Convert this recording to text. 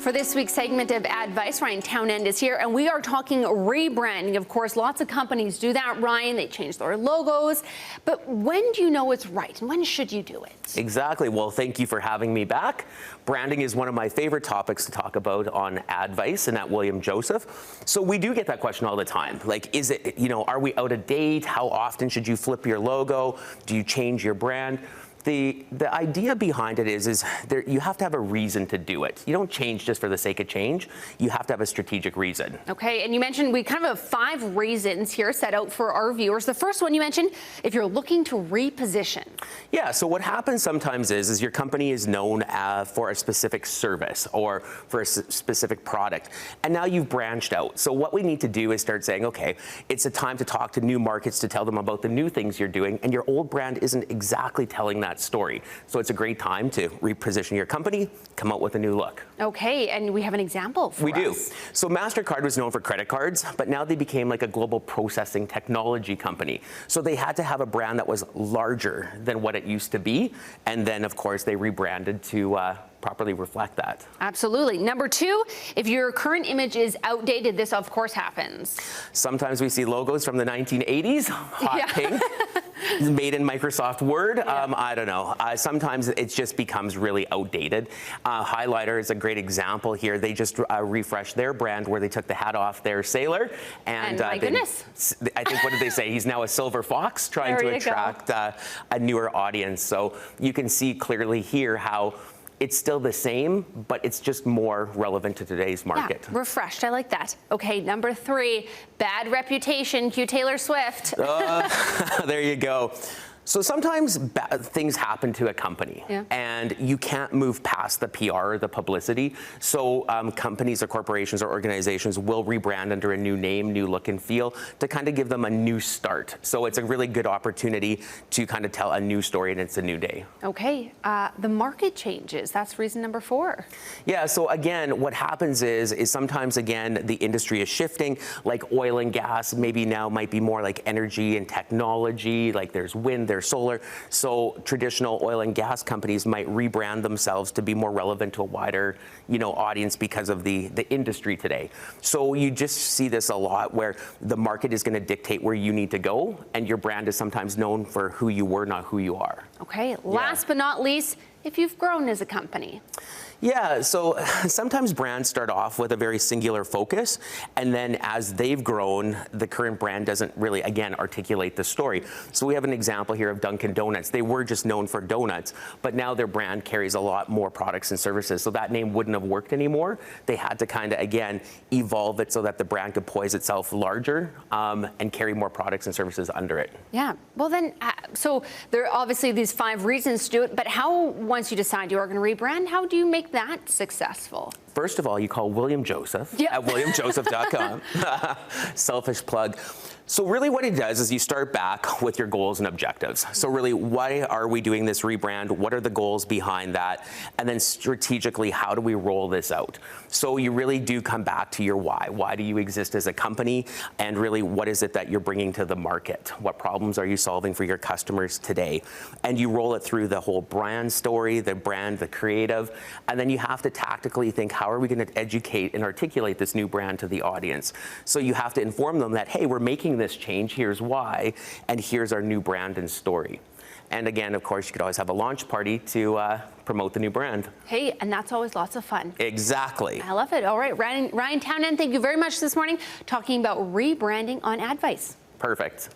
For this week's segment of ADvice, Ryan Townend is here, and we are talking rebranding. Of course, lots of companies do that, Ryan. They change their logos. But when do you know it's right, and when should you do it? Exactly. Well, thank you for having me back. Branding is one of my favorite topics to talk about on ADvice and at William Joseph. So we do get that question all the time. Like, is it, are we out of date? How often should you flip your logo? Do you change your brand? The idea behind it is you have to have a reason to do it. You don't change just for the sake of change. You have to have a strategic reason. Okay, and you mentioned we kind of have 5 reasons here set out for our viewers. The first one you mentioned, if you're looking to reposition. Yeah, so what happens sometimes is your company is known for a specific service or for a specific product, and now you've branched out. So what we need to do is start saying, okay, it's a time to talk to new markets, to tell them about the new things you're doing, and your old brand isn't exactly telling that story. So it's a great time to reposition your company, come out with a new look. Okay, and we have an example for us. We do. So MasterCard was known for credit cards, but now they became like a global processing technology company. So they had to have a brand that was larger than what it used to be. And then, of course, they rebranded to properly reflect that. Absolutely. Number 2, if your current image is outdated, this of course happens. Sometimes we see logos from the 1980s, hot pink, made in Microsoft Word. I don't know. Sometimes it just becomes really outdated. Highlighter is a great example here. They just refreshed their brand where they took the hat off their sailor. And my goodness. I think, what did they say? He's now a silver fox, trying to attract a newer audience. So you can see clearly here how it's still the same, but it's just more relevant to today's market. Yeah, refreshed. I like that. Okay, number 3, bad reputation. Cue Taylor Swift. There you go. So sometimes things happen to a company, and you can't move past the PR or the publicity. So companies or corporations or organizations will rebrand under a new name, new look and feel, to kind of give them a new start. So it's a really good opportunity to kind of tell a new story, and it's a new day. Okay, the market changes. That's reason number 4. Yeah, so again, what happens is sometimes, again, the industry is shifting, like oil and gas, maybe now might be more like energy and technology, like there's wind, there's solar. So traditional oil and gas companies might rebrand themselves to be more relevant to a wider, audience because of the industry today. So you just see this a lot where the market is going to dictate where you need to go, and your brand is sometimes known for who you were, not who you are. Okay, last but not least, if you've grown as a company. Yeah, so sometimes brands start off with a very singular focus, and then as they've grown, the current brand doesn't really, again, articulate the story. So we have an example here of Dunkin' Donuts. They were just known for donuts, but now their brand carries a lot more products and services, so that name wouldn't have worked anymore. They had to kind of, again, evolve it so that the brand could poise itself larger and carry more products and services under it. Yeah, well then, so there are obviously these 5 reasons to do it, but how, once you decide you are going to rebrand, how do you make that successful? First of all, you call William Joseph at williamjoseph.com. Selfish plug. So really what it does is you start back with your goals and objectives. So really, why are we doing this rebrand? What are the goals behind that? And then strategically, how do we roll this out? So you really do come back to your why. Why do you exist as a company? And really, what is it that you're bringing to the market? What problems are you solving for your customers today? And you roll it through the whole brand story, the brand, the creative, and then you have to tactically think, how are we going to educate and articulate this new brand to the audience? So you have to inform them that, hey, we're making this change, here's why, and here's our new brand and story. And again, of course, you could always have a launch party to promote the new brand. Hey, and that's always lots of fun. Exactly. I love it. All right, Ryan Townend, thank you very much this morning, talking about rebranding on ADvice. Perfect.